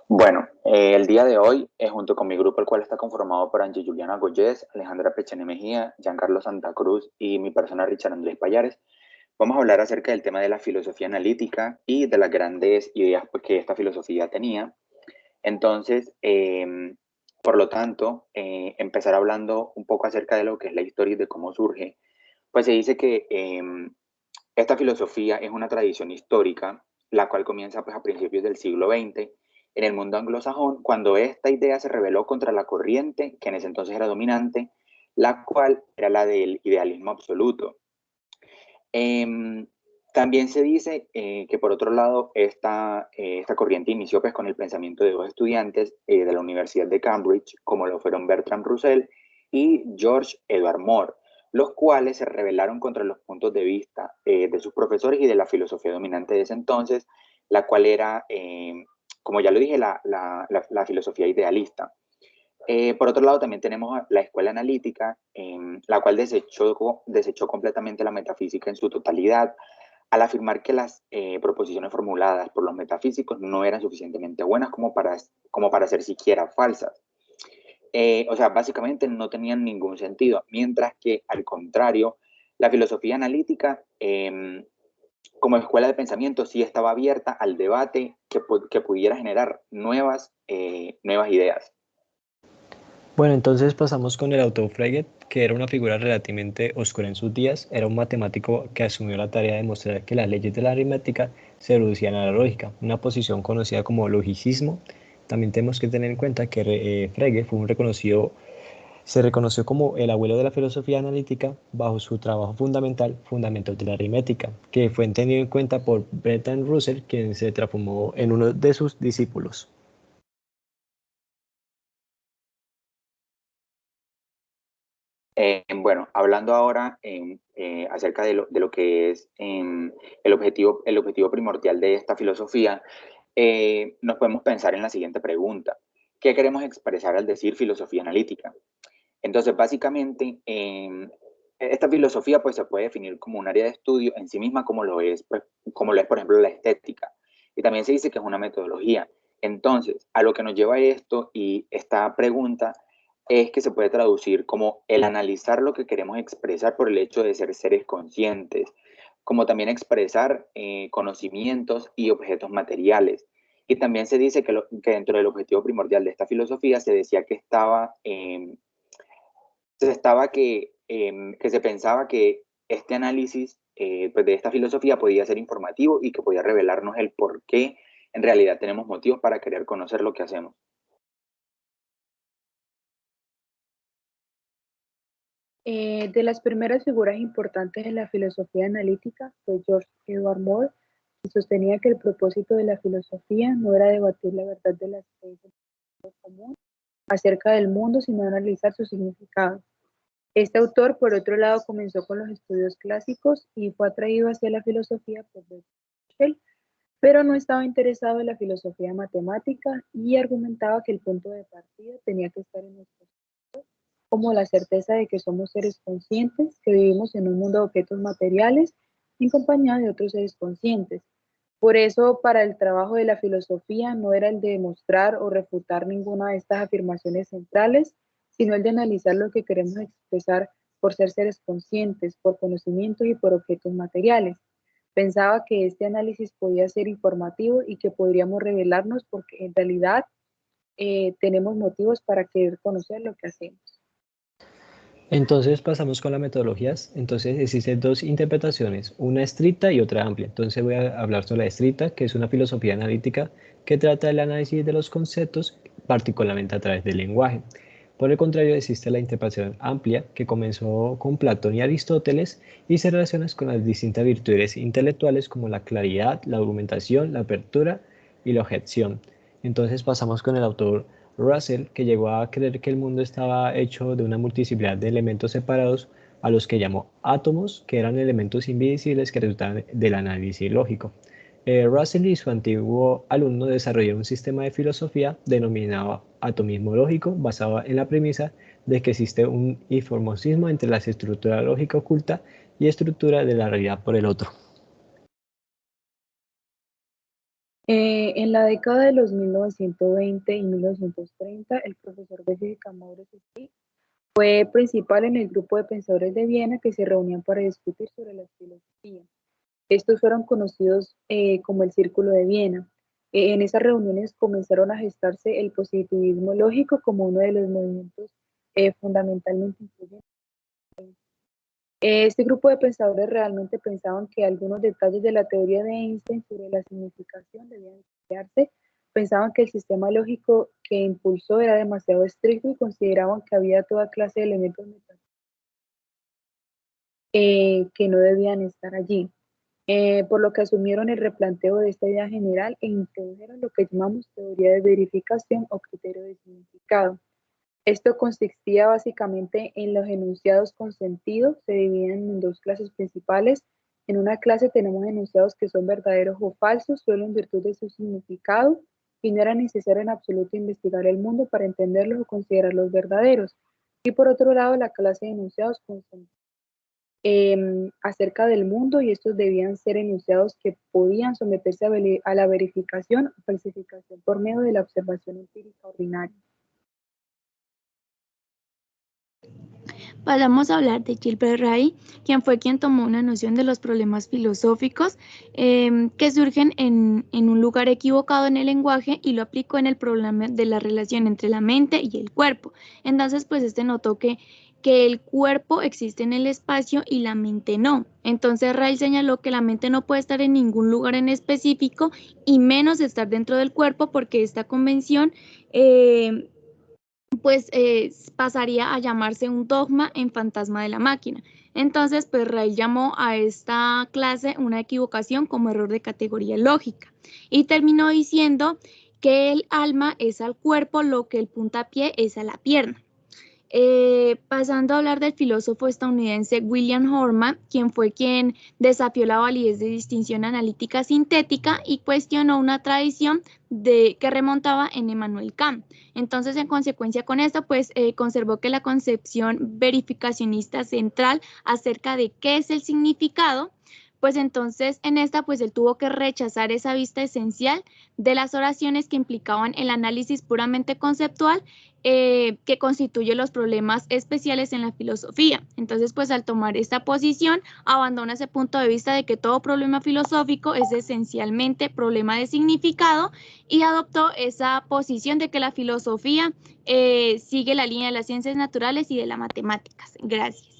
Bueno, el día de hoy, junto con mi grupo, el cual está conformado por Angie Juliana Goyes, Alejandra Pechene Mejía, Giancarlo Santa Cruz y mi persona Richard Andrés Payares, vamos a hablar acerca del tema de la filosofía analítica y de las grandes ideas pues, que esta filosofía tenía. Entonces, por lo tanto, empezar hablando un poco acerca de lo que es la historia y de cómo surge, pues se dice que esta filosofía es una tradición histórica, la cual comienza pues, a principios del siglo XX en el mundo anglosajón, cuando esta idea se rebeló contra la corriente que en ese entonces era dominante, la cual era la del idealismo absoluto. Eh, También se dice que por otro lado esta corriente inició pues, con el pensamiento de dos estudiantes de la Universidad de Cambridge, como lo fueron Bertrand Russell y George Edward Moore, los cuales se rebelaron contra los puntos de vista de sus profesores y de la filosofía dominante de ese entonces, la cual era, como ya lo dije, la filosofía idealista. Por otro lado, también tenemos la escuela analítica, la cual desechó completamente la metafísica en su totalidad, al afirmar que las proposiciones formuladas por los metafísicos no eran suficientemente buenas como para ser siquiera falsas. O sea, básicamente no tenían ningún sentido, mientras que al contrario, la filosofía analítica como escuela de pensamiento sí estaba abierta al debate que pudiera generar nuevas ideas. Bueno, entonces pasamos con el autor Frege, que era una figura relativamente oscura en sus días. Era un matemático que asumió la tarea de demostrar que las leyes de la aritmética se reducían a la lógica, una posición conocida como logicismo. También tenemos que tener en cuenta que Frege fue se reconoció como el abuelo de la filosofía analítica bajo su trabajo fundamental, Fundamentos de la Aritmética, que fue tenido en cuenta por Bertrand Russell, quien se transformó en uno de sus discípulos. Bueno, hablando ahora acerca de lo que es el objetivo primordial de esta filosofía, nos podemos pensar en la siguiente pregunta. ¿Qué queremos expresar al decir filosofía analítica? Entonces, básicamente, esta filosofía pues, se puede definir como un área de estudio en sí misma, como lo es, por ejemplo, la estética. Y también se dice que es una metodología. Entonces, a lo que nos lleva esto y esta pregunta es que se puede traducir como el analizar lo que queremos expresar por el hecho de ser seres conscientes, como también expresar conocimientos y objetos materiales. Y también se dice que dentro del objetivo primordial de esta filosofía se decía que que se pensaba que este análisis pues de esta filosofía podía ser informativo y que podía revelarnos el por qué en realidad tenemos motivos para querer conocer lo que hacemos. De las primeras figuras importantes de la filosofía analítica fue George Edward Moore, que sostenía que el propósito de la filosofía no era debatir la verdad de las creencias comunes acerca del mundo, sino analizar su significado. Este autor, por otro lado, comenzó con los estudios clásicos y fue atraído hacia la filosofía por Bertrand, pero no estaba interesado en la filosofía matemática y argumentaba que el punto de partida tenía que estar en nuestro como la certeza de que somos seres conscientes, que vivimos en un mundo de objetos materiales en compañía de otros seres conscientes. Por eso, para el trabajo de la filosofía no era el de demostrar o refutar ninguna de estas afirmaciones centrales, sino el de analizar lo que queremos expresar por ser seres conscientes, por conocimientos y por objetos materiales. Pensaba que este análisis podía ser informativo y que podríamos revelarnos porque en realidad tenemos motivos para querer conocer lo que hacemos. Entonces pasamos con las metodologías. Entonces existen dos interpretaciones, una estricta y otra amplia. Entonces voy a hablar sobre la estricta, que es una filosofía analítica que trata el análisis de los conceptos, particularmente a través del lenguaje. Por el contrario, existe la interpretación amplia, que comenzó con Platón y Aristóteles y se relaciona con las distintas virtudes intelectuales como la claridad, la argumentación, la apertura y la objeción. Entonces pasamos con el autor Russell, que llegó a creer que el mundo estaba hecho de una multiplicidad de elementos separados a los que llamó átomos, que eran elementos invisibles que resultaban del análisis lógico. Russell y su antiguo alumno desarrollaron un sistema de filosofía denominado atomismo lógico, basado en la premisa de que existe un isomorfismo entre la estructura lógica oculta y estructura de la realidad por el otro. En la década de los 1920 y 1930, el profesor de física Maurice Steel fue principal en el grupo de pensadores de Viena que se reunían para discutir sobre la filosofía. Estos fueron conocidos como el Círculo de Viena. En esas reuniones comenzaron a gestarse el positivismo lógico como uno de los movimientos fundamentalmente influyentes. Este grupo de pensadores realmente pensaban que algunos detalles de la teoría de Einstein sobre la significación debían estudiarse, pensaban que el sistema lógico que impulsó era demasiado estricto y consideraban que había toda clase de elementos que no debían estar allí. Por lo que asumieron el replanteo de esta idea general e introdujeron lo que llamamos teoría de verificación o criterio de significado. Esto consistía básicamente en los enunciados con sentido, se dividen en dos clases principales. En una clase tenemos enunciados que son verdaderos o falsos, solo en virtud de su significado, y no era necesario en absoluto investigar el mundo para entenderlos o considerarlos verdaderos. Y por otro lado, la clase de enunciados con sentido acerca del mundo, y estos debían ser enunciados que podían someterse a la verificación o falsificación por medio de la observación empírica ordinaria. Pasamos a hablar de Gilbert Ryle, quien tomó una noción de los problemas filosóficos que surgen en un lugar equivocado en el lenguaje y lo aplicó en el problema de la relación entre la mente y el cuerpo. Entonces, pues notó que el cuerpo existe en el espacio y la mente no. Entonces Ryle señaló que la mente no puede estar en ningún lugar en específico y menos estar dentro del cuerpo, porque esta convención pasaría a llamarse un dogma en Fantasma de la Máquina. Entonces, pues Ryle llamó a esta clase una equivocación como error de categoría lógica y terminó diciendo que el alma es al cuerpo lo que el puntapié es a la pierna. Pasando a hablar del filósofo estadounidense William Horman, quien desafió la validez de distinción analítica sintética y cuestionó una tradición que remontaba en Immanuel Kant. Entonces, en consecuencia con esto, conservó que la concepción verificacionista central acerca de qué es el significado, pues entonces en esta él tuvo que rechazar esa vista esencial de las oraciones que implicaban el análisis puramente conceptual que constituye los problemas especiales en la filosofía. Entonces, al tomar esta posición, abandona ese punto de vista de que todo problema filosófico es esencialmente problema de significado y adoptó esa posición de que la filosofía sigue la línea de las ciencias naturales y de las matemáticas. Gracias.